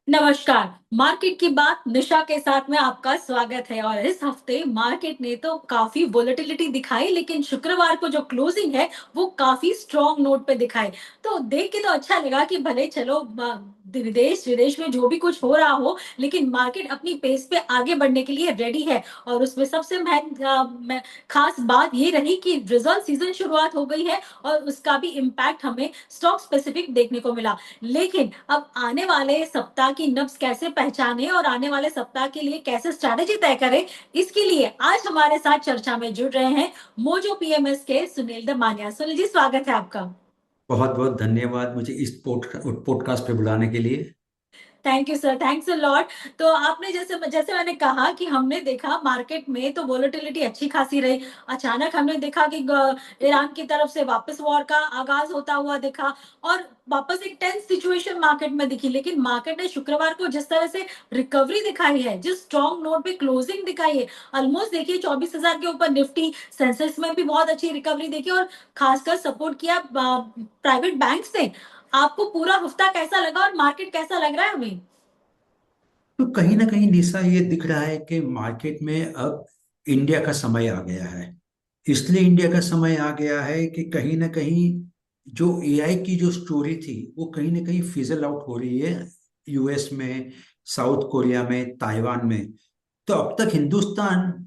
नमस्कार। मार्केट की बात निशा के साथ में आपका स्वागत है। और इस हफ्ते मार्केट ने तो काफी वोलेटिलिटी दिखाई, लेकिन शुक्रवार को जो क्लोजिंग है वो काफी स्ट्रॉन्ग नोट पे दिखाई। तो देख के तो अच्छा लगा कि भले चलो विदेश विदेश में जो भी कुछ हो रहा हो, लेकिन मार्केट अपनी पेस पे आगे बढ़ने के लिए रेडी है। और उसमें सबसे खास बात ये रही कि रिजल्ट सीजन शुरुआत हो गई है और उसका भी इम्पैक्ट हमें स्टॉक स्पेसिफिक देखने को मिला। लेकिन अब आने वाले सप्ताह की नब्ज कैसे पहचाने और आने वाले सप्ताह के लिए कैसे स्ट्रैटेजी तय करें, इसके लिए आज हमारे साथ चर्चा में जुड़ रहे हैं मोजो पीएमएस के सुनील दमानिया। सुनील जी, स्वागत है आपका। बहुत बहुत धन्यवाद मुझे इस पॉडकास्ट पे बुलाने के लिए। Thank you sir, thanks a lot. तो आपने जैसे जैसे मैंने कहा कि हमने देखा मार्केट में तो वोलेटिलिटी अच्छी खासी रही। अचानक हमने देखा कि ईरान की तरफ से वापस वॉर का आगाज होता हुआ दिखा और वापस एक टेंस सिचुएशन मार्केट में दिखी। लेकिन मार्केट ने शुक्रवार को जिस तरह से रिकवरी दिखाई है, जिस स्ट्रॉन्ग नोट पे क्लोजिंग दिखाई है, ऑलमोस्ट देखिए 24,000 के ऊपर निफ्टी, सेंसेक्स में भी बहुत अच्छी रिकवरी देखी और खासकर सपोर्ट किया प्राइवेट बैंक से। आपको पूरा हफ्ता कैसा लगा और मार्केट कैसा लग रहा है हमें? तो कहीं ना कहीं निशा ये दिख रहा है कि मार्केट में अब इंडिया का समय आ गया है। इसलिए इंडिया का समय आ गया है कि कहीं ना कहीं जो एआई की जो स्टोरी थी वो कहीं ना कहीं फिजल आउट हो रही है। यूएस में, साउथ कोरिया में, ताइवान में। तो अब तक हिंदुस्तान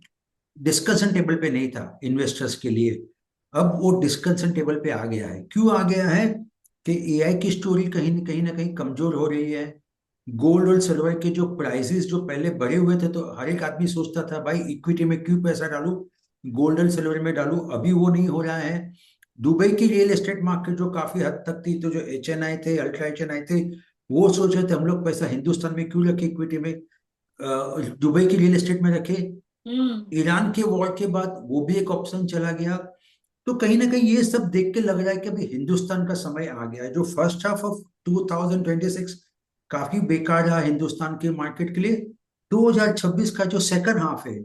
डिस्कशन टेबल पे नहीं था इन्वेस्टर्स के लिए। अब वो डिस्कशन टेबल पे आ गया है। क्यों आ गया है? कि एआई की स्टोरी कहीं ना कहीं कमजोर हो रही है। गोल्ड और सिल्वर के जो प्राइसेस जो पहले बढ़े हुए थे, तो हर एक आदमी सोचता था भाई इक्विटी में क्यों पैसा डालूं, गोल्ड और सिल्वर में डालूं। अभी वो नहीं हो रहा है। दुबई की रियल एस्टेट मार्केट जो काफी हद तक थी, तो जो HNI थे, अल्ट्रा HNI थे, वो सोच रहे थे हम लोग पैसा हिंदुस्तान में क्यों रखे, इक्विटी में, दुबई की रियल एस्टेट में रखे। हम्म। ईरान के वॉर के बाद वो भी एक ऑप्शन चला गया। तो कहीं ना कहीं ये सब देख के लग रहा है कि अभी हिंदुस्तान का समय आ गया है। जो फर्स्ट हाफ ऑफ 2026 काफी बेकार रहा हिंदुस्तान के मार्केट के लिए, 2026 का जो सेकंड हाफ है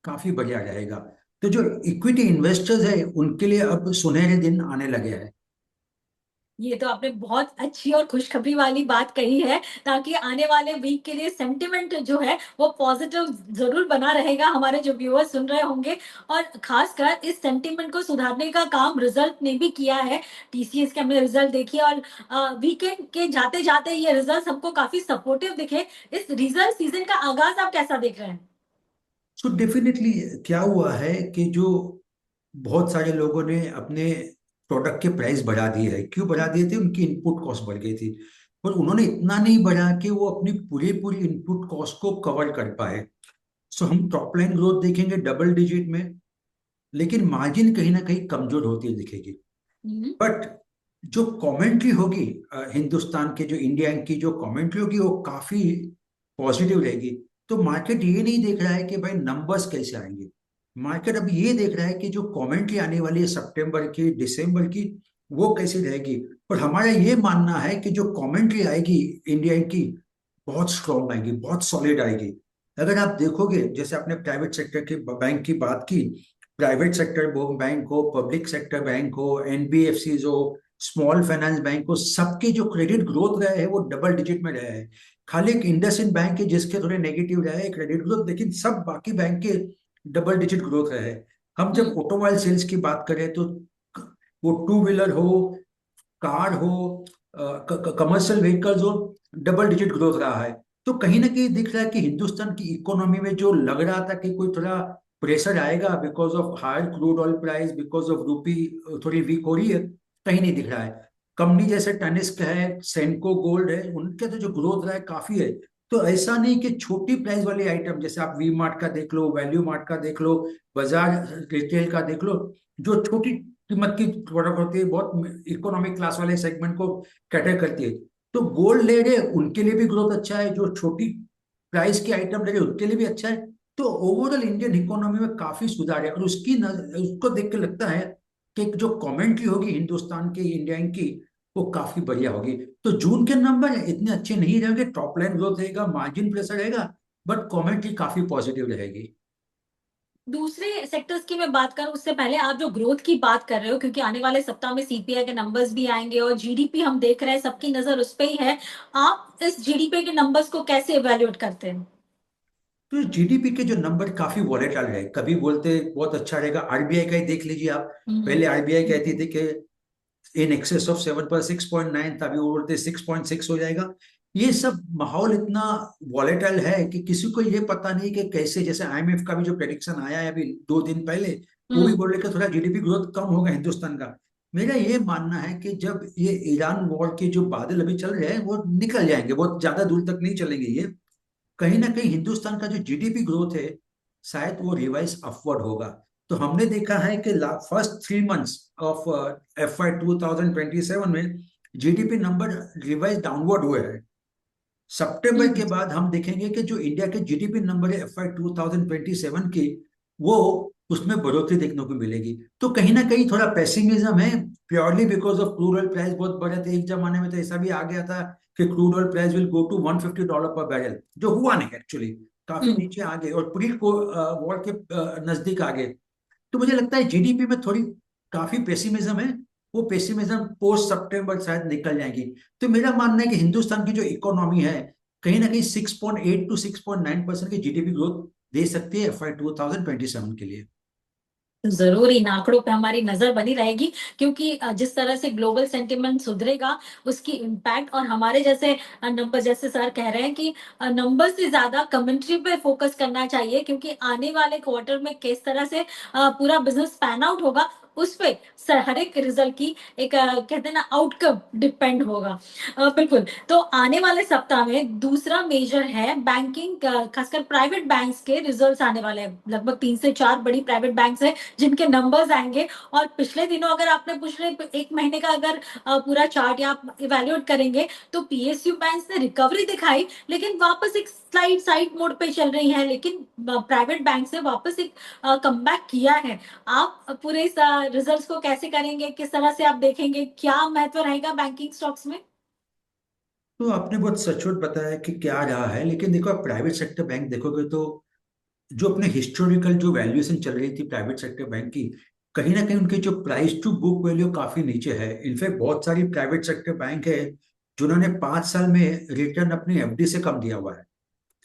काफी बढ़िया रहेगा। तो जो इक्विटी इन्वेस्टर्स है उनके लिए अब सुनहरे दिन आने लगे हैं। ये तो आपने बहुत अच्छी और खुशखबरी वाली बात कही है, ताकि आने वाले वीक के लिए सेंटिमेंट जो है वो पॉजिटिव जरूर बना रहेगा। हमारे जो व्यूअर्स सुन रहे होंगे, और खासकर इस सेंटिमेंट को सुधारने का काम रिजल्ट ने भी किया है। टीसीएस के हमने रिजल्ट देखी और वीकेंड के जाते जाते ये रिजल्ट हमको काफी सपोर्टिव दिखे। इस रिजल्ट सीजन का आगाज आप कैसा देख रहे हैं? सो डेफिनेटली क्या हुआ है कि जो बहुत सारे लोगों ने अपने प्रोडक्ट के प्राइस बढ़ा दिए है। क्यों बढ़ा दिए थे? उनकी इनपुट कॉस्ट बढ़ गई थी। पर उन्होंने इतना नहीं बढ़ा कि वो अपनी पूरी पूरी इनपुट कॉस्ट को कवर कर पाए। सो हम टॉप लाइन ग्रोथ देखेंगे डबल डिजिट में, लेकिन मार्जिन कहीं ना कहीं कमजोर होती हुई दिखेगी। हम्म। बट जो कमेंट्री होगी, हिंदुस्तान के जो इंडिया की जो कमेंट्री होगी वो काफी पॉजिटिव रहेगी। तो मार्केट ये नहीं देख रहा है कि भाई नंबर्स कैसे आएंगे। मार्केट अब ये देख रहा है कि जो कमेंट्री आने वाली है सितंबर की, दिसंबर की, वो कैसी रहेगी। और हमारा ये मानना है कि जो कमेंट्री आएगी इंडिया की, बहुत स्ट्रांग आएगी, बहुत सॉलिड आएगी। अगर आप देखोगे, जैसे आपने प्राइवेट सेक्टर के बैंक की बात की, प्राइवेट सेक्टर बैंक हो, पब्लिक सेक्टर बैंक हो, एनबीएफसी हो, स्मॉल फाइनेंस बैंक हो, सबके जो क्रेडिट ग्रोथ रहे हैं वो डबल डिजिट में रहे हैं। खाली एक इंडसइंड बैंक है जिसके थोड़े नेगेटिव रहे हैं क्रेडिट ग्रोथ, लेकिन सब बाकी बैंक के डबल डिजिट ग्रोथ रहे हैं। हम जब हम्म। ऑटोमोबाइल सेल्स की बात करें तो वो टू व्हीलर हो, कार हो, कमर्शियल व्हीकल्स हो, डबल डिजिट ग्रोथ रहा है। तो कहीं ना कहीं दिख रहा है कि हिंदुस्तान की इकोनॉमी में जो लग रहा था कि कोई थोड़ा प्रेशर आएगा because of higher crude oil price, because of rupee थोड़ी वीक हो रही है, कहीं नहीं दिख रहा है। कंपनी जैसे टनिस्क है, सेंको गोल्ड है, उनके तो जो ग्रोथ रहा है काफी है। तो ऐसा नहीं कि छोटी प्राइस वाले आइटम, जैसे आप वी मार्ट का देख लो, वैल्यू मार्ट का देख लो, बाजार रिटेल का देख लो, जो छोटी कीमत की प्रोडक्ट होती है, बहुत इकोनॉमिक क्लास वाले सेगमेंट को कैटर करती है, तो गोल्ड ले रहे उनके लिए भी ग्रोथ अच्छा है, जो छोटी प्राइस के आइटम ले रहे उनके लिए भी अच्छा है। तो ओवरऑल इंडियन इकोनॉमी में काफी सुधार है। और उसको देख के लगता है कि जो कमेंट्री होगी हिंदुस्तान की, इंडिया की, वो काफी बढ़िया होगी। तो जून के नंबर इतने अच्छे नहीं रहेंगे, टॉप लाइन ग्रोथ रहेगा, मार्जिन प्रेशर रहेगा, बट कमेंट्री काफी पॉजिटिव रहेगी। दूसरे सेक्टर्स की मैं बात करूँ उससे पहले आप जो ग्रोथ की बात कर रहे हो, क्योंकि आने वाले सप्ताह में सीपीआई के नंबर्स भी आएँगे और जीडीपी हम देख रहे हैं, सबकी नज़र उस पे ही है। आप इस जीडीपी के नंबर्स को कैसे इवैल्यूएट करते हैं? तो जीडीपी के जो नंबर काफी वॉलेटाइल है, कभी बोलते बहुत अच्छा रहेगा, आरबीआई का ही देख लीजिए आप। हुँ, पहले आरबीआई कहती थी कि इन एक्सेस ऑफ 7 पर 6.9 था, अभी वो बोलते 6.6 हो जाएगा। ये सब माहौल इतना वॉलेटाइल है कि किसी को ये पता नहीं कि कैसे, जैसे आईएमएफ का भी जो प्रेडिक्शन आया है अभी 2 दिन पहले, वो भी हुँ, बोल रहे कि थोड़ा जीडीपी ग्रोथ कम होगा हिंदुस्तान का। मेरा ये मानना है कि जब ये ईरान वॉर के जो बादल अभी चल रहे हैं वो निकल जाएंगे, बहुत ज्यादा दूर तक नहीं चलेंगे ये, कहीं ना कहीं हिंदुस्तान का जो जीडीपी ग्रोथ है शायद वो रिवाइज अपवर्ड होगा। तो हमने देखा है कि फर्स्ट 3 मंथ्स ऑफ FY 2027 में जीडीपी नंबर रिवाइज डाउनवर्ड हुए हैं। सितंबर हुँ। के बाद हम देखेंगे कि जो इंडिया के जीडीपी नंबर है FY 2027 की, वो उसमें बढ़ोतरी देखने को मिलेगी। तो कहीं ना कहीं थोड़ा पेसिमिज्म है, purely because of crude oil price बहुत बढ़े थे एक जमाने में, तो ऐसा भी आ गया था कि crude oil price will go to $150 per barrel, जो हुआ नहीं एक्चुअली, काफी हुँ। नीचे आ गए और प्री वॉर के नजदीक आ गए। तो मुझे लगता है जीडीपी में थोड़ी काफी पेसिमिज्म है, वो पेसिमिज्म पोस्ट सितंबर शायद निकल जाएगी। तो मेरा मानना है कि हिंदुस्तान की जो इकोनॉमी है कहीं ना कहीं 6.8 to 6.9% की जीडीपी ग्रोथ दे सकती है FY 2027 के लिए। ज़रूर इन आंकड़ों पे हमारी नज़र बनी रहेगी, क्योंकि जिस तरह से ग्लोबल सेंटिमेंट सुधरेगा, उसकी इम्पैक्ट और हमारे जैसे नंबर जैसे सर कह रहे हैं कि नंबर से ज़्यादा कमेंट्री पे फ़ोकस करना चाहिए, क्योंकि आने वाले क्वार्टर में किस तरह से पूरा बिज़नेस पैन आउट होगा, उस पे हर एक रिज़ल्ट की एक कहते हैं ना आउटकम डिपेंड होगा। बिल्कुल, तो आने वाले सप्ताह में दूसरा मेजर है बैंकिंग, खासकर प्राइवेट बैंक्स के रिज़ल्ट्स आने वाले हैं। लगभग 3 से 4 बड़ी प्राइवेट बैंक्स हैं जिनके नंबर्स आएँगे, और पिछले दिनों अगर आपने पिछले 1 महीने का अगर पूरा चार्ट या आप इवैल्यूएट करेंगे, तो पीएसयू बैंक्स ने रिकवरी दिखाई, लेकिन वापस एक स्लाइड साइड मोड पे चल रही हैं, लेकिन प्राइवेट बैंक्स ने वापस एक कमबैक किया है। आप पूरे इस रिजल्ट्स को कैसे करेंगे? किस तरह से आप देखेंगे? क्या महत्व रहेगा बैंकिंग स्टॉक्स में? तो आपने बहुत सचोट बताया कि क्या रहा है, लेकिन देखो आप प्राइवेट सेक्टर बैंक देखोगे तो जो अपने हिस्टोरिकल जो वैल्यूएशन चल रही थी प्राइवेट सेक्टर बैंक की, कहीं ना कहीं उनकी जो प्राइस टू बुक वैल्यू काफी नीचे है। इनफैक्ट बहुत सारी प्राइवेट सेक्टर बैंक है जिन्होंने 5 साल में रिटर्न अपनी एफडी से कम दिया हुआ है।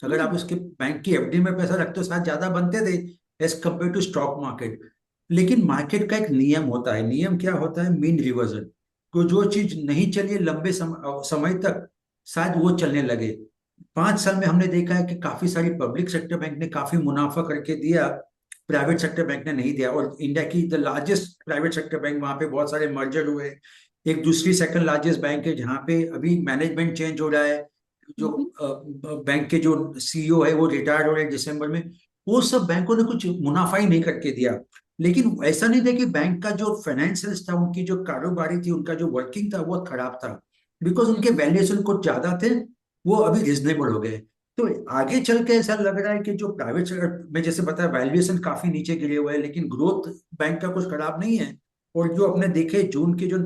अगर आप हुँ, उसके बैंक की एफडी में पैसा रखते हो शायद ज्यादा बनते थे as compare to stock market. लेकिन मार्केट का एक नियम होता है, नियम क्या होता है, मीन रिवर्जन। तो जो चीज नहीं चली लंबे समय तक, शायद वो चलने लगे। 5 साल में हमने देखा है कि काफी सारी पब्लिक सेक्टर बैंक ने काफी मुनाफा करके दिया, प्राइवेट सेक्टर बैंक ने नहीं दिया। और इंडिया की the largest private sector bank, वहां पे बहुत सारे मर्जर हुए। एक दूसरी सेकंड लार्जेस्ट बैंक है जहाँ पे अभी मैनेजमेंट चेंज हो रहा है, जो हुँ, हुँ, बैंक के जो सीईओ है वो रिटायर्ड हो रहे हैं दिसंबर में। वो सब बैंकों ने कुछ मुनाफा ही नहीं करके दिया। लेकिन ऐसा नहीं था कि बैंक का जो फाइनेंशियल था, उनकी जो कारोबारी थी, उनका जो वर्किंग था वो खराब था, बिकॉज हुँ, उनके वैल्यूएशन कुछ ज्यादा थे, वो अभी रिजनेबल हो गए। तो आगे चल के ऐसा लग रहा है कि जो प्राइवेट सेक्टर में जैसे बताया वैल्यूएशन काफी नीचे गिरे हुए हैं, लेकिन ग्रोथ बैंक का कुछ खराब नहीं है। और जो अपने देखे जून के जो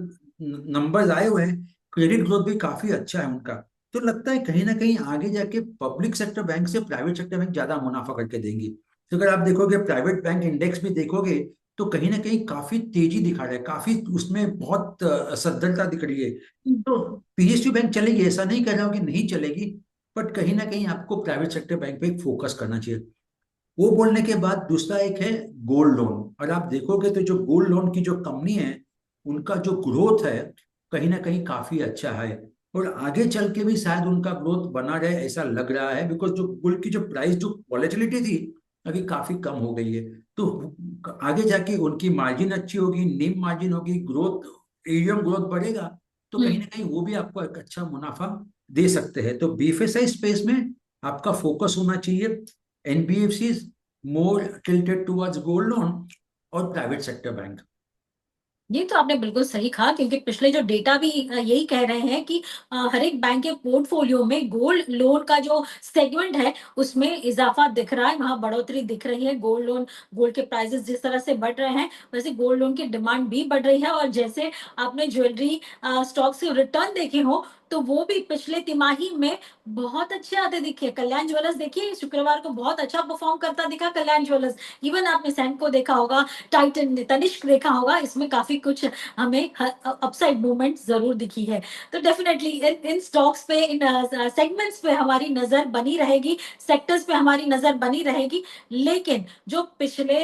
नंबर्स आए हुए हैं, क्रेडिट ग्रोथ भी काफी अच्छा है उनका। तो लगता है कहीं ना कहीं आगे जाके पब्लिक सेक्टर बैंक से प्राइवेट सेक्टर बैंक ज्यादा मुनाफा करके देंगी। तो अगर आप देखोगे प्राइवेट बैंक इंडेक्स भी देखोगे, तो कहीं ना कहीं काफी तेजी दिखा रहा है, काफी उसमें बहुत सद्धरता दिख रही है। हुँ, तो पीएसयू बैंक चलेगी, ऐसा नहीं कह रहा हूं कि नहीं चलेगी, बट कहीं ना कहीं आपको प्राइवेट सेक्टर बैंक पे एक फोकस करना चाहिए। वो बोलने के बाद दूसरा एक है गोल्ड लोन। और आप देखोगे तो जो गोल्ड लोन की जो कंपनी है, उनका जो ग्रोथ है कहीं ना कहीं काफी अच्छा है। और आगे चल के भी शायद उनका ग्रोथ बना रहे ऐसा लग रहा है, बिकॉज जो गोल्ड की जो प्राइस जो वॉलेटिलिटी थी अभी काफी कम हो गई है। तो आगे जाके उनकी मार्जिन अच्छी होगी, निम मार्जिन होगी, ग्रोथ एटीएम ग्रोथ बढ़ेगा, तो हुँ। कहीं ना कहीं वो भी आपको एक अच्छा मुनाफा दे सकते हैं। तो बीएफएसआई स्पेस में आपका फोकस होना चाहिए, एनबीएफसी मोर टिल्टेड टुवर्ड्स गोल्ड लोन और प्राइवेट सेक्टर बैंक। ये तो आपने बिल्कुल सही कहा, क्योंकि पिछले जो डेटा भी यही कह रहे हैं कि हर एक बैंक के पोर्टफोलियो में गोल्ड लोन का जो सेगमेंट है, उसमें इज़ाफ़ा दिख रहा है, वहाँ बढ़ोतरी दिख रही है। गोल्ड लोन, गोल्ड के प्राइसेज़ जिस तरह से बढ़ रहे हैं, वैसे गोल्ड लोन की डिमांड भी बढ़ रही है, और जैसे आपने ज्वेलरी स्टॉक्स के रिटर्न देखे हों, तो वो भी पिछले तिमाही में बहुत अच्छे आते दिखे। कल्याण ज्वेलर्स देखिए शुक्रवार को बहुत अच्छा परफॉर्म करता दिखा कल्याण ज्वेलर्स। इवन आपने सैमको देखा होगा, टाइटन ने, तनिष्क देखा होगा, इसमें काफी कुछ हमें अपसाइड मूवमेंट जरूर दिखी है। तो डेफिनेटली इन स्टॉक्स पे, इन सेगमेंट्स पे हमारी नजर बनी रहेगी, सेक्टर्स पे हमारी नजर बनी रहेगी। लेकिन जो पिछले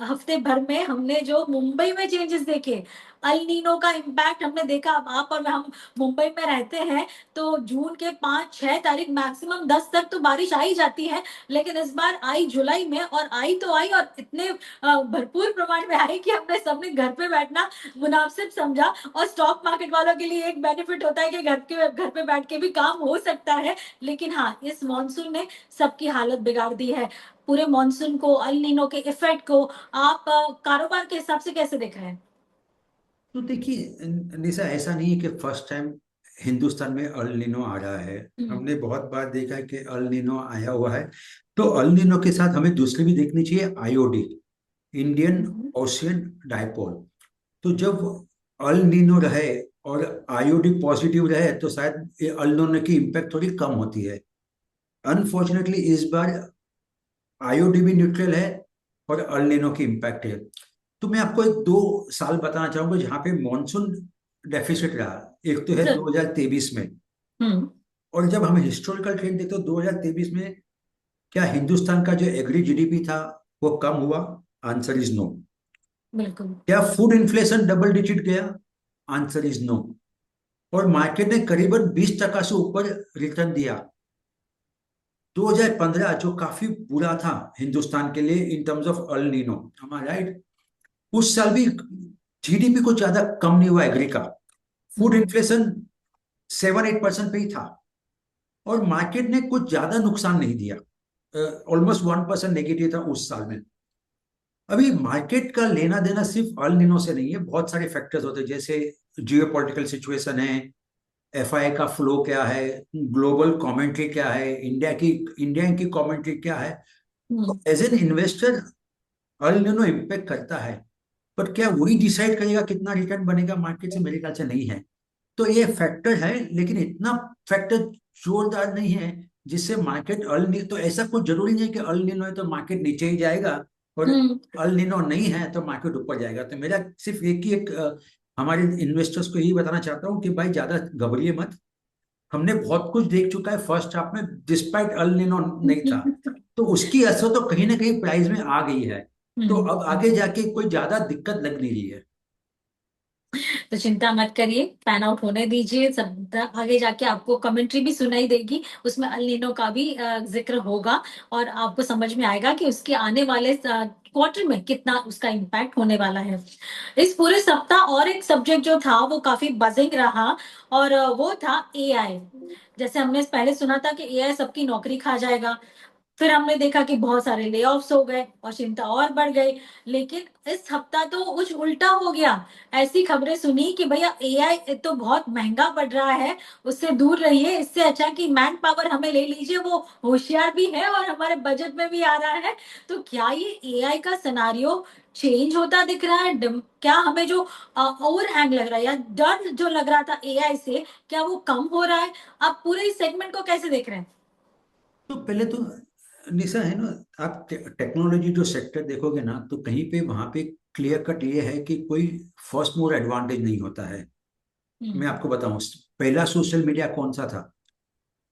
हफ्ते भर में हमने जो मुंबई में चेंजेस देखे, अल नीनो का इम्पैक्ट हमने देखा। अब आप और हम मुंबई में रहते हैं, तो जून के 5-6 तारीख, मैक्सिमम 10 तक तो बारिश आ ही जाती है। लेकिन इस बार आई जुलाई में, और आई तो आई, और इतने भरपूर प्रमाण में आई कि हमने सबने घर पे बैठना मुनासिब समझा। और स्टॉक मार्केट वालों के लिए एक बेनिफिट होता है कि घर पे बैठ के भी काम हो सकता है। लेकिन हाँ, इस मॉनसून ने सबकी हालत बिगाड़ दी है। पूरे मॉनसून को, अल नीनो के इफेक्ट को आप कारोबार के हिसाब से कैसे देख रहे हैं? तो देखिए निशा, ऐसा नहीं है कि फर्स्ट टाइम हिंदुस्तान में अल नीनो आ रहा है। हम्म। हमने बहुत बार देखा है कि अल नीनो आया हुआ है। तो अल नीनो के साथ हमें दूसरी भी देखनी चाहिए, IOD, Indian hmm. Ocean dipole. तो जब अल नीनो रहे और आईओडी पॉजिटिव रहे तो शायद ये अल नीनो की इम्पैक्ट थोड़ी कम होती है। अनफॉर्चुनेटली इस बार आईओडी भी न्यूट्रल है और अल नीनो की इम्पैक्ट है। तो मैं आपको एक दो साल बताना चाहूंगा जहां पे मॉनसून डेफिसिट रहा। एक तो है जरूर। 2023 में। हम्म। और जब हम हिस्टोरिकल ट्रेंड देखते हो 2023 में, क्या हिंदुस्तान का जो एग्री जीडीपी था वो कम हुआ? Answer is no. बिल्कुल। क्या फूड इन्फ्लेशन डबल डिजिट गया? Answer is no. और मार्केट ने करीबन 20% से ऊपर रिटर्न दिया। 2015 जो काफी बुरा था हिंदुस्तान के लिए in terms of El Nino, हमारा राइट, उस साल भी जीडीपी कुछ ज्यादा कम नहीं हुआ एग्री का। फूड हम्म। इन्फ्लेशन 7-8% पे ही था। और मार्केट ने कुछ ज्यादा नुकसान नहीं दिया, ऑलमोस्ट 1% नेगेटिव था उस साल में। अभी मार्केट का लेना देना सिर्फ अल निनो से नहीं है, बहुत सारे फैक्टर्स होते हैं, जैसे जियो पॉलिटिकल सिचुएशन है, एफआई का फ्लो क्या है, ग्लोबल कमेंट्री क्या है, इंडिया की कमेंट्री क्या है। हम्म। एज एन इन्वेस्टर अल निनो इम्पेक्ट करता है, पर क्या वही डिसाइड करेगा कितना रिटर्न बनेगा मार्केट से? मेरे ख्याल से नहीं है। तो ये फैक्टर है, लेकिन इतना फैक्टर जोरदार नहीं है जिससे मार्केट अल नी तो ऐसा कुछ जरूरी नहीं है कि अल नीनो है तो मार्केट नीचे ही जाएगा, और हम्म। अल नीनो नहीं है तो मार्केट ऊपर जाएगा। तो मेरा सिर्फ एक ही एक हमारे इन्वेस्टर्स को यही बताना चाहता हूँ कि भाई ज्यादा घबराइए मत। हमने बहुत कुछ देख चुका है फर्स्ट हाफ में, डिस्पाइट अल नीनो नहीं था। तो उसकी असर तो कहीं ना कहीं प्राइस में आ गई है। तो अब आगे हम्म। जाके कोई ज्यादा दिक्कत लग नहीं रही है। तो चिंता मत करिए, पैन आउट होने दीजिए सब। आगे जाके आपको कमेंट्री भी सुनाई देगी, उसमें अल नीनो का भी जिक्र होगा, और आपको समझ में आएगा कि उसके आने वाले क्वार्टर में कितना उसका इम्पैक्ट होने वाला है। इस पूरे सप्ताह और एक सब्जेक्ट जो था वो काफी बजिंग रहा, और वो था एआई। जैसे हमने पहले सुना था कि एआई सबकी नौकरी खा जाएगा, फिर हमने देखा कि बहुत सारे ले ऑफ्स हो गए और चिंता और बढ़ गई। लेकिन इस हफ्ता तो कुछ उल्टा हो गया। ऐसी खबरें सुनी कि भैया एआई तो बहुत महंगा पड़ रहा है, उससे दूर रहिए, इससे अच्छा कि मैन पावर हमें ले लीजिए, वो होशियार भी है और हमारे बजट में भी आ रहा है। तो क्या ये एआई का सिनारियो चेंज होता दिख रहा है? क्या हमें जो ओवर हैंग लग रहा है या डर जो लग रहा था एआई से, क्या वो कम हो रहा है? आप पूरे इस सेगमेंट को कैसे देख रहे हैं? तो पहले तो निशा है ना, आप टेक्नोलॉजी जो सेक्टर देखोगे ना तो कहीं पे वहां पे क्लियर कट ये है कि कोई फर्स्ट मूवर एडवांटेज नहीं होता है। मैं हम्म। आपको बताऊं, पहला सोशल मीडिया कौन सा था?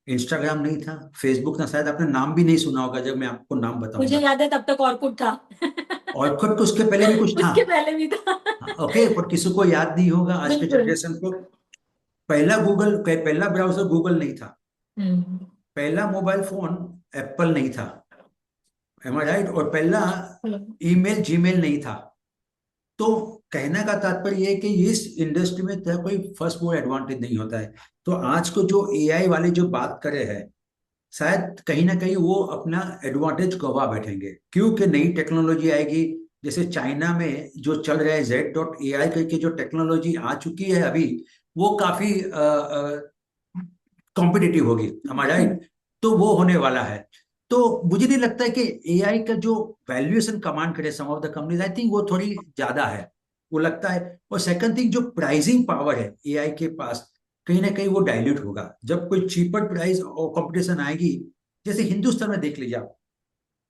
इंस्टाग्राम नहीं था, फेसबुक था, शायद आपने नाम भी नहीं सुना होगा जब मैं आपको नाम मुझे बताऊंगा। याद है तब तक ऑर्कुट था। और खुद तो उसके पहले भी कुछ था। उसके पहले भी था। ओके, पर किसी को याद नहीं होगा आज के बिल्कुल। जनरेशन को। पहला ब्राउजर गूगल नहीं था। हम्म। पहला मोबाइल फोन एप्पल नहीं था। एम आई राइट? और पहला हेलो। ईमेल जीमेल नहीं था। तो कहने का तात्पर्य ये है कि इस इंडस्ट्री में तेरा कोई फर्स्ट मूवर एडवांटेज नहीं होता है। तो आज को जो एआई वाले जो बात करे हैं, शायद कहीं ना कहीं वो अपना एडवांटेज गवा बैठेंगे, क्योंकि नई टेक्नोलॉजी आएगी। जैसे चाइना में जो चल रहा है Z.AI करके जो टेक्नोलॉजी आ चुकी है अभी, वो काफी कॉम्पिटिटिव होगी, हमारा राइट। तो वो होने वाला है। तो मुझे नहीं लगता है कि एआई का जो वैल्यूएशन कमांड करे some of the companies, I think वो थोड़ी ज्यादा है, वो लगता है। और सेकंड थिंग, जो प्राइसिंग पावर है एआई के पास, कहीं ना कहीं वो डाइल्यूट होगा जब कोई चीपर प्राइस और कंपटीशन आएगी। जैसे हिंदुस्तान में देख लीजिए आप,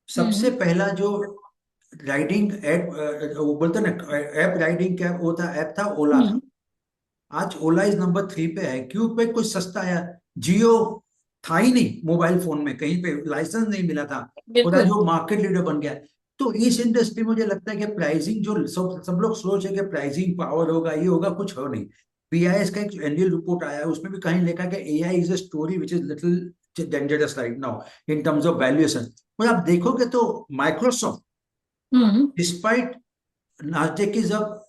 सबसे हम्म। पहला जो राइडिंग ऐप, वो बोलते हैं ना ऐप राइडिंग, क्या वो था, ऐप था, ओला था। हम्म। आज ओला इज नंबर 3 पे है। क्यों? पे कुछ सस्ता आया। जियो था ही नहीं मोबाइल फोन में, कहीं पे लाइसेंस नहीं मिला था, और आज बिल्कुल। वो मार्केट लीडर बन गया। तो इस इंडस्ट्री में मुझे लगता है कि प्राइसिंग जो सब सब लोग सोच है कि प्राइसिंग पावर होगा, ये होगा, कुछ हो नहीं। बीआईएस का एक एनुअल रिपोर्ट आया है, उसमें भी कहीं लिखा कि AI is a story which is little dangerous right now in terms of valuation. और आप देखोगे तो माइक्रोसॉफ्ट, हम्म। डिस्पाइट नास्डेक की जब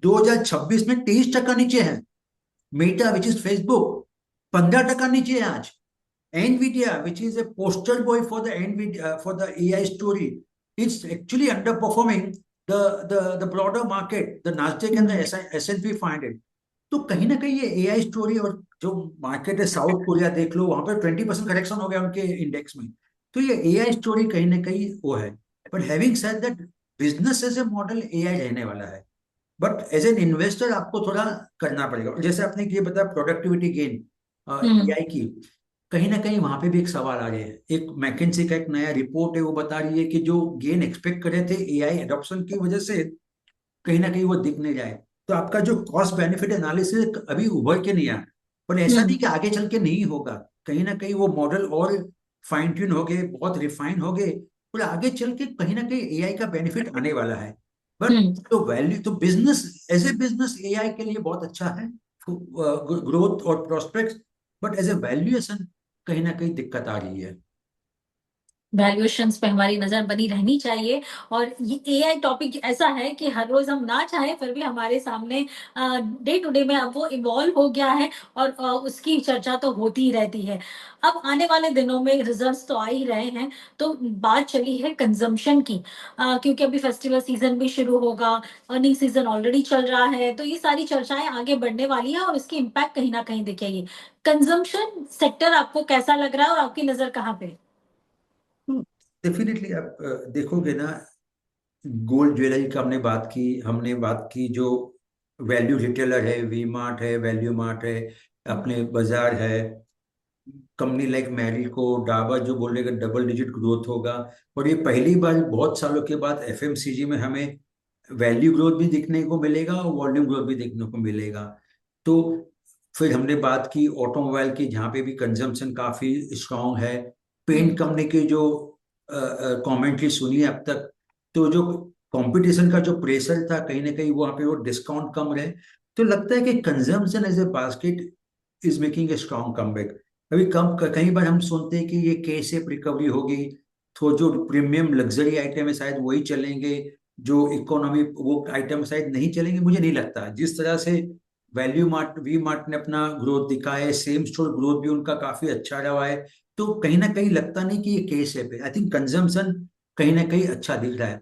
2026 में 23% नीचे है। मेटा विच इज फेसबुक 15% नीचे है आज। Nvidia which is a poster boy for the Nvidia for the AI story, it's actually underperforming the broader market, the Nasdaq and the hmm. S and P 500। तो कहीं ना कहीं ये एआई स्टोरी, और जो मार्केट है साउथ कोरिया देख लो, वहां पर 20% करेक्शन हो गया उनके इंडेक्स में। तो ये एआई स्टोरी कहीं ना कहीं वो है। But having said that, business as a model AI रहने वाला है, बट एज एन इन्वेस्टर आपको थोड़ा करना पड़ेगा। जैसे आपने ये बताया प्रोडक्टिविटी गेन हम्म। एआई की, कहीं ना कहीं वहां पे भी एक सवाल आ रहे हैं। एक मैकिन्सी का एक नया रिपोर्ट है, वो बता रही है कि जो गेन एक्सपेक्ट कर रहे थे एआई एडॉप्शन की वजह से, कहीं ना कहीं वो दिख नहीं जाए। तो आपका जो कॉस्ट बेनिफिट एनालिसिस अभी उभर के नहीं आया, पर ऐसा नहीं हम्म। कि आगे चल के नहीं होगा। कहीं ना कहीं वो मॉडल और फाइन ट्यून हो गए, बहुत रिफाइन हो गए, और आगे चल के कहीं ना कहीं एआई का बेनिफिट आने वाला है। But hmm. तो वैल्यू तो business, as a business AI के लिए बहुत अच्छा है, ग्रोथ और prospects. But as a valuation कहीं ना कहीं दिक्कत आ रही है। वैल्यूएशंस पे हमारी नजर बनी रहनी चाहिए। और ये एआई टॉपिक ऐसा है कि हर रोज हम ना चाहें फिर भी हमारे सामने डे टू डे में अब वो इवॉल्व हो गया है, और उसकी चर्चा तो होती ही रहती है। अब आने वाले दिनों में रिजल्ट्स तो आ ही रहे हैं, तो बात चली है कंजम्पशन की। क्योंकि अभी फेस्टिवल सीजन भी शुरू होगा, अर्निंग सीजन ऑलरेडी चल रहा है, तो ये सारी चर्चाएं आगे बढ़ने वाली है और इसकी इम्पैक्ट कहीं ना कहीं दिखेगी। कंजम्पशन सेक्टर आपको कैसा लग रहा है और आपकी नजर कहाँ पे? डेफिनेटली आप देखोगे ना, गोल्ड ज्वेलरी का हमने बात की, जो वैल्यू रिटेलर है, वी मार्ट है, वैल्यू मार्ट है, अपने बाजार है, कंपनी लाइक मैरिको, डाबर जो बोलेगा डबल डिजिट ग्रोथ होगा। और ये पहली बार बहुत सालों के बाद एफएमसीजी में हमें वैल्यू ग्रोथ भी देखने को मिलेगा और वॉल्यूम ग्रोथ भी देखने को मिलेगा। तो फिर हमने बात की ऑटोमोबाइल की, जहाँ पे भी कंजम्पशन काफी स्ट्रांग है। पेंट हम्म। कंपनी की जो कमेंट्री सुनी है अब तक, तो जो कंपटीशन का जो प्रेशर था, कहीं ना कहीं वहाँ पे वो डिस्काउंट कम रहे। तो लगता है कि consumption as a basket is making a strong comeback. अभी कई बार हम सुनते हैं कि ये के शेप रिकवरी होगी, तो जो प्रीमियम लग्जरी आइटम है शायद वही चलेंगे, जो इकोनॉमी वो आइटम शायद नहीं चलेंगे। मुझे नहीं लगता। जिस तरह से वैल्यू मार्ट, वी मार्ट ने अपना ग्रोथ दिखाया है, सेम स्टोर ग्रोथ भी उनका काफी अच्छा रहा है। तो कहीं ना कहीं लगता नहीं कि ये के शेप है। आई थिंक कंजम्पशन कहीं ना कहीं अच्छा दिख रहा है।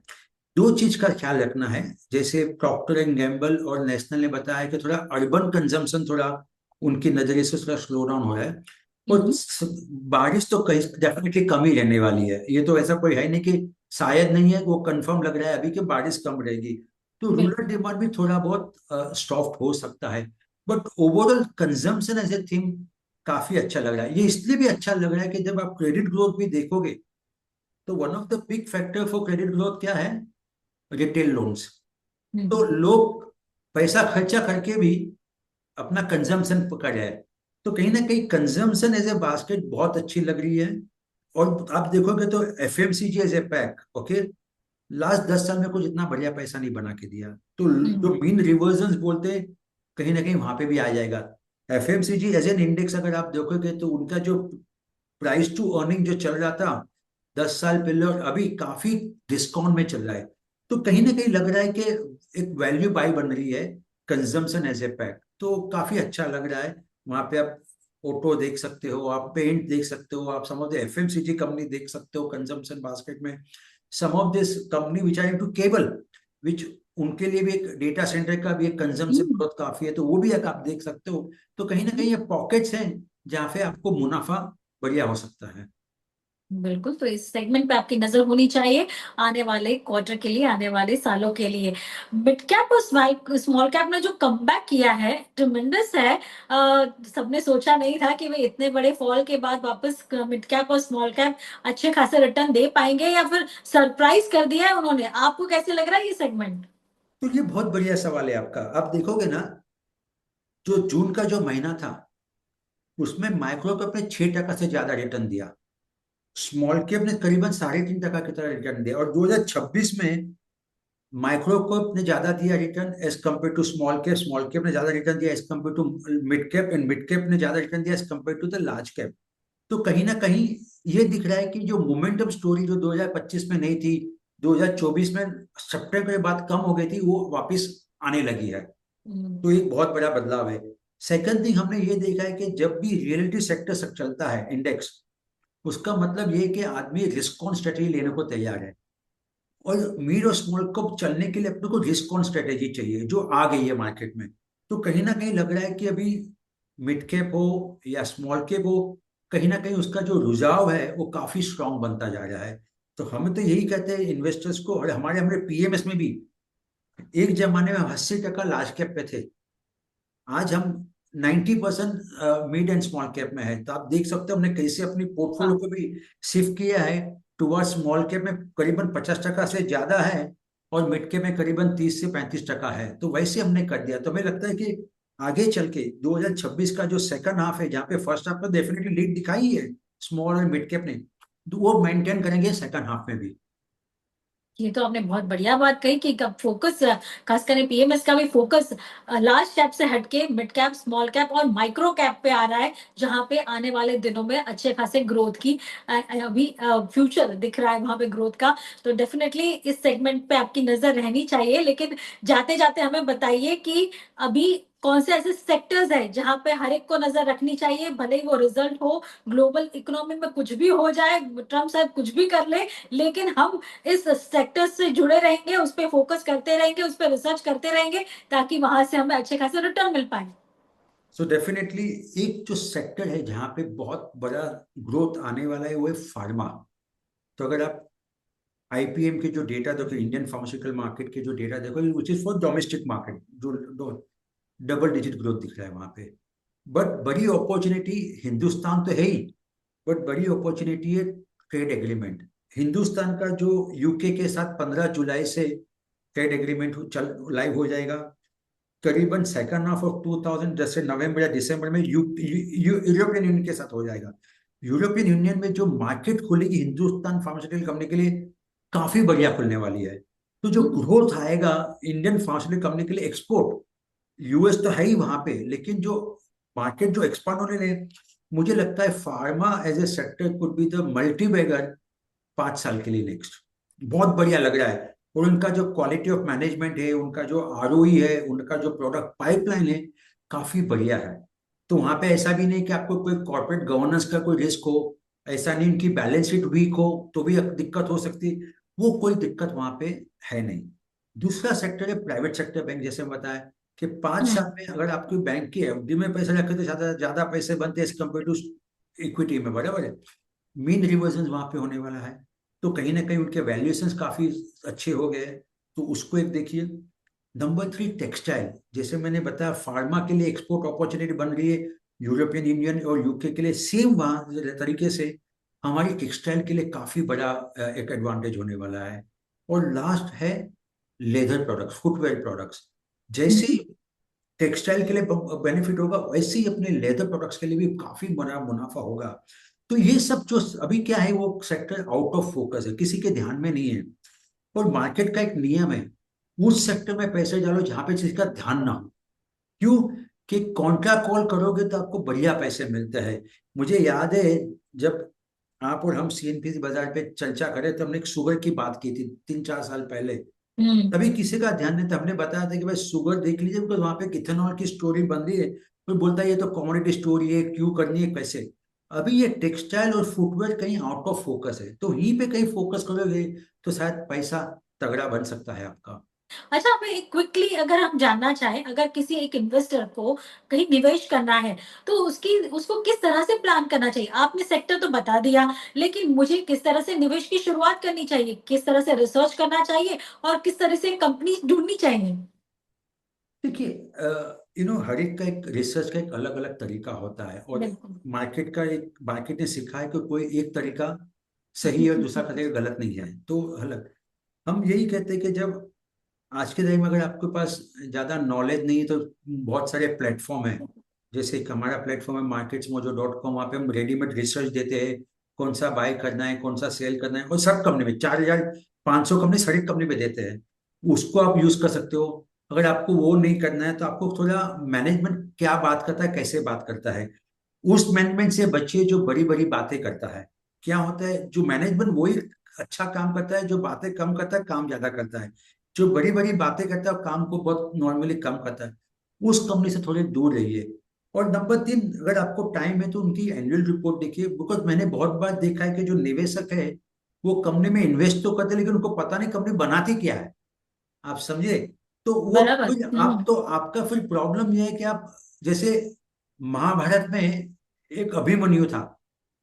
दो चीज का ख्याल रखना है, जैसे प्रॉक्टर एंड गैम्बल और नेशनल ने बताया कि थोड़ा अर्बन कंजम्पशन थोड़ा उनकी नजरिए से थोड़ा स्लो डाउन हो रहा है। और हम्म। बारिश तो कहीं डेफिनेटली कम ही रहने वाली है। ये तो ऐसा कोई है नहीं कि शायद नहीं है, वो कंफर्म लग रहा है अभी कि बारिश कम रहेगी। तो रूरल बिल्कुल। डिमांड भी थोड़ा बहुत सॉफ्ट हो सकता है। But overall consumption as a theme काफी अच्छा लग रहा है। ये इसलिए भी अच्छा लग रहा है कि जब आप क्रेडिट ग्रोथ भी देखोगे, तो one of the big factor for credit growth क्या है? Retail loans. तो हम्म। लोग पैसा खर्चा करके भी अपना कंजम्पशन पकड़ है। तो कहीं ना कहीं कंजम्पशन एज ए बास्केट बहुत अच्छी लग रही है। और आप देखोगे तो FMCG as a pack, okay, last 10 साल में कुछ इतना बढ़िया पैसा नहीं बना के दिया। तो जो हम्म। मीन रिवर्जन्स बोलते हैं, कहीं ना कहीं वहां पे भी आ जाएगा। एफएमसीजी एज एन इंडेक्स अगर आप देखोगे तो उनका जो प्राइस टू अर्निंग जो चल रहा था 10 साल पहले, और अभी काफी डिस्काउंट में चल रहा है। तो कहीं ना कहीं लग रहा है कि एक वैल्यू बाई बन रही है कंजम्पशन एज ए पैक। तो काफी अच्छा लग रहा है। वहां पे आप ऑटो देख सकते हो, आप पेंट देख सकते हो, आप some of the FMCG company देख सकते हो कंजम्पशन बास्केट में। Some of this company which are into cable, which उनके लिए भी एक डेटा सेंटर का भी एक कंजम्पशन हम्म। ग्रोथ काफी है, तो वो भी एक आप देख सकते हो। तो कहीं ना कहीं ये पॉकेट्स हैं जहाँ पे आपको मुनाफा बढ़िया हो सकता है। बिल्कुल, तो इस सेगमेंट पे आपकी नज़र होनी चाहिए आने वाले क्वार्टर के लिए, आने वाले सालों के लिए। मिड कैप और स्मॉल कैप ने जो कमबैक किया है, ट्रेमेंडस है। सबने सोचा नहीं था कि वे इतने बड़े फॉल के बाद वापस मिड कैप और स्मॉल कैप अच्छे खासे रिटर्न दे पाएँगे या फिर सरप्राइज़ कर दिया है उन्होंने। आपको कैसे लग रहा है ये सेगमेंट? तो ये बहुत बढ़िया सवाल है आपका। आप देखोगे ना, जो जून का जो महीना था उसमें माइक्रो कैप ने 6% से ज्यादा रिटर्न दिया, स्मॉल कैप ने करीबन 3.5% की तरह रिटर्न दिया, और 2026 में माइक्रो कैप ने ज्यादा दिया return as compare to small cap ने ज्यादा रिटर्न दिया as compare to mid cap, and mid cap ने ज्यादा रिटर्न दिया as compare to the large cap. तो कहीं ना कहीं ये दिख रहा है कि जो मोमेंटम स्टोरी जो 2025 में नहीं थी, 2024 में सितंबर के बाद कम हो गई थी, वो वापस आने लगी है। हुँ। तो एक बहुत बड़ा बदलाव है। सेकंड थिंग हमने ये देखा है कि जब भी रियलिटी सेक्टर सब चलता है इंडेक्स, उसका मतलब ये है कि आदमी रिस्क ऑन स्ट्रेटेजी लेने को तैयार है। और मिड और स्मॉल कप चलने के लिए अपने को रिस्क ऑन स्ट्रेटेजी चाहिए जो आ गई है मार्केट में। तो कहीं ना कहीं लग रहा है कि अभी मिड कैप हो या स्मॉल कैप हो, कहीं ना कहीं उसका जो रुझाव है वो काफी स्ट्रांग बनता जा रहा है। तो हम तो यही कहते हैं इन्वेस्टर्स को, और हमारे हमारे पीएमएस में भी एक जमाने में 80% लार्ज कैप पे थे, आज हम 90% मिड एंड स्मॉल कैप में है। तो आप देख सकते हो हमने कैसे अपनी पोर्टफोलियो हाँ। को भी शिफ्ट किया है टुवर्ड स्मॉल कैप में करीबन 50% से ज्यादा है, और मिड कैप में करीबन 30 से 35% है। तो वैसे हमने कर दिया। तो हमें लगता है कि आगे चल के 2026 का जो सेकंड हाफ है, जहाँ पे फर्स्ट हाफ में डेफिनेटली लीड दिखाई है स्मॉल और मिड कैप ने, तो वो मेंटेन करेंगे सेकंड हाफ में भी। ये तो आपने बहुत बढ़िया बात कही कि कब फोकस खास करके पीएमएस का भी फोकस लार्ज कैप से हटके मिड कैप, स्मॉल कैप और माइक्रो कैप पे आ रहा है, जहां पे आने वाले दिनों में अच्छे खासे ग्रोथ की अभी फ्यूचर दिख रहा है वहां पे ग्रोथ का। तो डेफिनेटली इस सेगमेंट पे आपकी नजर रहनी चाहिए। लेकिन जाते जाते हमें बताइए कि अभी कौन से ऐसे सेक्टर्स हैं जहां पे हर एक को नजर रखनी चाहिए, भले ही वो रिजल्ट हो, ग्लोबल इकोनॉमी में कुछ भी हो जाए, ट्रम्प साहब कुछ भी कर ले, लेकिन हम इस सेक्टर से जुड़े रहेंगे, उस पे फोकस करते रहेंगे, उस पे रिसर्च करते रहेंगे, ताकि वहां से हमें अच्छे खासे रिटर्न मिल पाए। सो डेफिनेटली एक जो सेक्टर है जहाँ पे बहुत बड़ा ग्रोथ आने वाला है वो है फार्मा। तो अगर आप आईपीएम के जो डेटा देखो, इंडियन फार्मास्यूटिकल मार्केट के जो डेटा देखो, which is for domestic market, जो डबल डिजिट ग्रोथ दिख रहा है वहां पे। बट बड़ी अपॉर्चुनिटी हिंदुस्तान तो है ही, बट बड़ी अपॉर्चुनिटी है ट्रेड एग्रीमेंट। हिंदुस्तान का जो यूके के साथ 15 जुलाई से ट्रेड एग्रीमेंट चल लाइव हो जाएगा। करीबन सेकंड हाफ ऑफ 2000 जैसे नवंबर या दिसंबर में यूरोपियन यूनियन के साथ हो जाएगा। यूरोपियन यूनियन में जो मार्केट खुलेगी हिंदुस्तान फार्मास्यूटिकल कंपनी के लिए, काफी बढ़िया खुलने वाली है। तो जो ग्रोथ आएगा इंडियन फार्मास्यूटिकल कंपनी के लिए, एक्सपोर्ट यूएस तो है ही वहां पे, लेकिन जो मार्केट जो एक्सपांड होने लगे, मुझे लगता है pharma as a sector could be the multi bagger 5 साल के लिए नेक्स्ट। बहुत बढ़िया लग रहा है। और उनका जो क्वालिटी ऑफ मैनेजमेंट है, उनका जो आरओई है, उनका जो प्रोडक्ट पाइपलाइन है, काफी बढ़िया है। तो वहां पे ऐसा भी नहीं कि आपको कोई कॉर्पोरेट गवर्नेंस का कोई रिस्क हो, ऐसा नहीं उनकी बैलेंस शीट वीक हो तो भी दिक्कत हो सकती, वो कोई दिक्कत वहां पे है नहीं। दूसरा सेक्टर है प्राइवेट सेक्टर बैंक। जैसे मैं बताया कि 5 साल में अगर आपकी बैंक की एफडी में पैसे रखे तो ज्यादा ज्यादा पैसे बनते हैं एज कम्पेयर टू इक्विटी में, बराबर है। मीन रिवर्जन वहां पे होने वाला है। तो कहीं ना कहीं उनके वैल्यूएशंस काफी अच्छे हो गए हैं। तो उसको एक देखिए। Number 3, textile. जैसे मैंने बताया फार्मा के लिए एक्सपोर्ट अपॉर्चुनिटी बन रही है यूरोपियन यूनियन और यूके के लिए, सेम वहां तरीके से हमारी टेक्सटाइल के लिए काफी बड़ा एक एडवांटेज होने वाला है। और लास्ट है लेदर प्रोडक्ट्स, फुटवेयर प्रोडक्ट्स। जैसे ही टेक्सटाइल के लिए बेनिफिट होगा, वैसे ही अपने लेदर प्रोडक्ट्स के लिए भी काफी बड़ा मुनाफा होगा। तो ये सब जो अभी क्या है, वो सेक्टर आउट ऑफ फोकस है, किसी के ध्यान में नहीं है। और मार्केट का एक नियम है, उस सेक्टर में पैसे डालो जहां पे किसी का ध्यान ना हो। क्यों? कि कॉन्ट्रा कॉल करोगे तो आपको बढ़िया पैसे मिलते हैं। मुझे याद है जब आप और हम सीएनपीसी बाजार पे चर्चा करें तो हमने एक शुगर की बात की थी 3-4 साल पहले। हम्म। तभी किसी का ध्यान नहीं था, हमने बताया था कि भाई शुगर देख लीजिए, बिकॉज वहां पे इथेनॉल की स्टोरी बन रही है। कोई बोलता है ये तो कॉमोडिटी स्टोरी है, क्यों करनी है, कैसे। अभी ये टेक्सटाइल और फुटवेयर कहीं आउट ऑफ फोकस है, तो यहीं पे कहीं फोकस करोगे तो शायद पैसा तगड़ा बन सकता है आपका। अच्छा, हमें एक क्विकली अगर हम जानना चाहें, अगर किसी एक इन्वेस्टर को कहीं निवेश करना है, तो उसकी उसको किस तरह से प्लान करना चाहिए? आपने सेक्टर तो बता दिया, लेकिन मुझे किस तरह से निवेश की शुरुआत करनी चाहिए? किस तरह से रिसर्च करना चाहिए और किस तरह से कंपनी ढूँढनी चाहिए? देखिए, हर एक का एक रिसर्च का एक अलग अलग तरीका होता है, और बिल्कुल। मार्केट ने सिखा है कि कोई एक तरीका सही है और दूसरा तरीका गलत नहीं है, तो अलग। हम यही कहते हैं कि जब आज के टाइम में अगर आपके पास ज़्यादा नॉलेज नहीं है, तो बहुत सारे प्लेटफॉर्म हैं। जैसे एक हमारा प्लेटफॉर्म है marketsmojo.com, वहाँ पे हम रेडीमेड रिसर्च देते हैं, कौन सा बाय करना है, कौन सा सेल करना है, और सब कंपनी में 4,500 कंपनी हर एक कंपनी में देते हैं। उसको आप यूज कर सकते हो। अगर आपको वो नहीं करना है, तो आपको थोड़ा मैनेजमेंट क्या बात करता है, कैसे बात करता है, उस मैनेजमेंट से बचिए जो बड़ी बड़ी बातें करता है। क्या होता है, जो मैनेजमेंट वही अच्छा काम करता है, जो बातें कम करता है काम ज्यादा करता है। जो बड़ी बड़ी बातें करता है और काम को बहुत नॉर्मली कम करता है, उस कंपनी से थोड़े दूर रहिए। और नंबर 3, अगर आपको टाइम है तो उनकी एनुअल रिपोर्ट देखिए, बिकॉज मैंने बहुत बार देखा है कि जो निवेशक है वो कंपनी में इन्वेस्ट तो करते हैं, लेकिन उनको पता नहीं कंपनी बनाती क्या है। आप समझे? तो वो बराबर। फिर आप तो आपका फिर प्रॉब्लम यह है कि आप, जैसे महाभारत में एक अभिमन्यु था,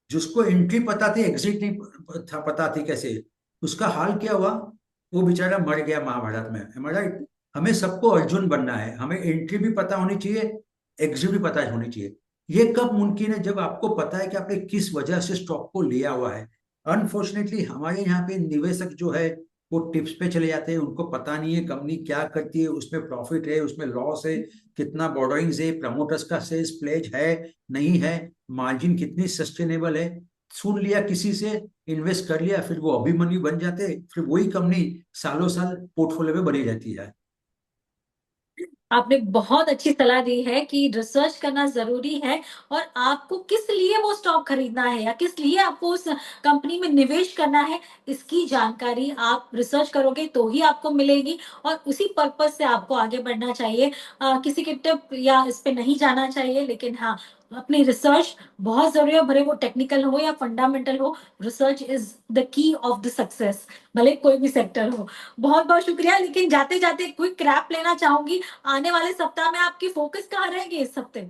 जिसको एंट्री पता थी, एग्जिट नहीं था पता थी कैसे, उसका हाल क्या हुआ? वो बेचारा मर गया महाभारत में। हमारा, हमें सबको अर्जुन बनना है, हमें एंट्री भी पता होनी चाहिए, एग्जिट भी पता होनी चाहिए। ये कब मुमकिन है? जब आपको पता है कि आपने किस वजह से स्टॉक को लिया हुआ है। अनफॉर्चुनेटली हमारे यहाँ पे निवेशक जो है वो टिप्स पे चले जाते हैं, उनको पता नहीं है कंपनी क्या करती है, उसमें प्रॉफिट है, उसमें लॉस है, कितना बोरोइंग्स है, प्रमोटर्स का सेल्स प्लेज है, नहीं है, मार्जिन कितनी सस्टेनेबल है। सुन लिया किसी से, इन्वेस्ट कर लिया, फिर वो अभिमन्यु बन जाते, फिर वही कंपनी सालों साल पोर्टफोलियो में बनी रहती है। आपने बहुत अच्छी सलाह दी है कि रिसर्च करना ज़रूरी है और आपको किस लिए वो स्टॉक खरीदना है या किस लिए आपको उस कंपनी में निवेश करना है, इसकी जानकारी आप रिसर्च करोगे तो ही आपको मिलेगी और उसी पर्पज़ से आपको आगे बढ़ना चाहिए। किसी की टिप या इस पे नहीं जाना चाहिए, लेकिन हाँ, अपनी रिसर्च बहुत ज़रूरी है, भले वो टेक्निकल हो या फंडामेंटल हो, research is the key of the success, भले कोई भी सेक्टर हो। बहुत-बहुत शुक्रिया, लेकिन जाते-जाते क्विक रैप लेना चाहूँगी। आने वाले सप्ताह में आपकी फ़ोकस कहाँ रहेगी इस हफ्ते?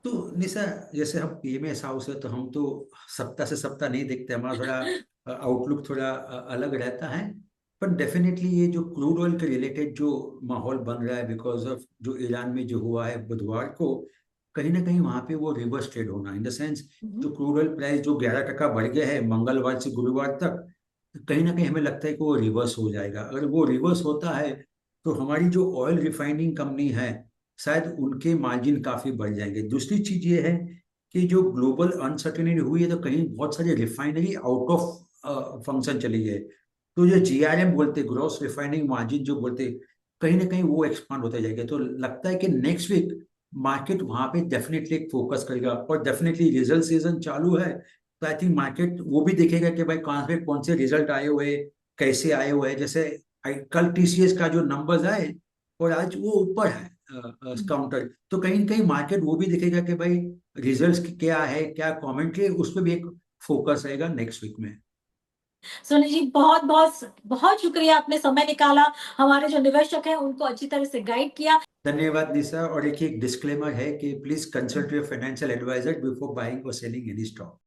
तो निशा, जैसे हम पीएमएस हाउस है, तो हम तो सप्ताह से सप्ताह नहीं देखते, हमारा थोड़ा आउटलुक थोड़ा अलग रहता है। पर डेफिनेटली ये जो क्रूड ऑयल के रिलेटेड जो माहौल बन रहा है, बिकॉज ऑफ जो ईरान में जो हुआ है बुधवार को, कहीं ना कहीं वहां पे वो रिवर्स ट्रेड होना, इन द सेंस हुँ, जो क्रूड ऑयल प्राइस जो 11% बढ़ गया है मंगलवार से गुरुवार तक, कहीं ना कहीं हमें लगता है कि वो रिवर्स हो जाएगा। अगर वो रिवर्स होता है, तो हमारी जो ऑयल रिफाइनिंग कंपनी है, शायद उनके मार्जिन काफी बढ़ जाएंगे। दूसरी चीज ये है कि जो ग्लोबल अनसर्टेनिटी हुई है, तो कहीं बहुत सारी रिफाइनरी आउट ऑफ फंक्शन चली है। तो जो जीआरएम बोलते, ग्रॉस रिफाइनिंग मार्जिन जो बोलते, कहीं ना कहीं वो एक्सपांड होते जाएंगे। तो लगता है कि नेक्स्ट वीक मार्केट वहां पे डेफिनेटली एक फोकस करेगा, और डेफिनेटली रिजल्ट सीजन चालू है, तो आई थिंक मार्केट वो भी देखेगा कि भाई कहाँ पे कौन से रिजल्ट आए हुए, कैसे आए हुए हैं। जैसे कल टीसीएस का जो नंबर्स आए, और आज वो ऊपर है हुँ। काउंटर, तो कहीं ना कहीं मार्केट वो भी देखेगा कि भाई रिजल्ट्स क्या है, क्या कमेंट्री है, उस पर भी एक फोकस रहेगा नेक्स्ट वीक में। सोनी जी, बहुत-बहुत बहुत शुक्रिया, आपने समय निकाला, हमारे जो निवेशक हैं उनको अच्छी तरह से गाइड किया। धन्यवाद निशा, और एक डिस्क्लेमर है कि please consult your financial advisor before buying और सेलिंग एनी स्टॉक।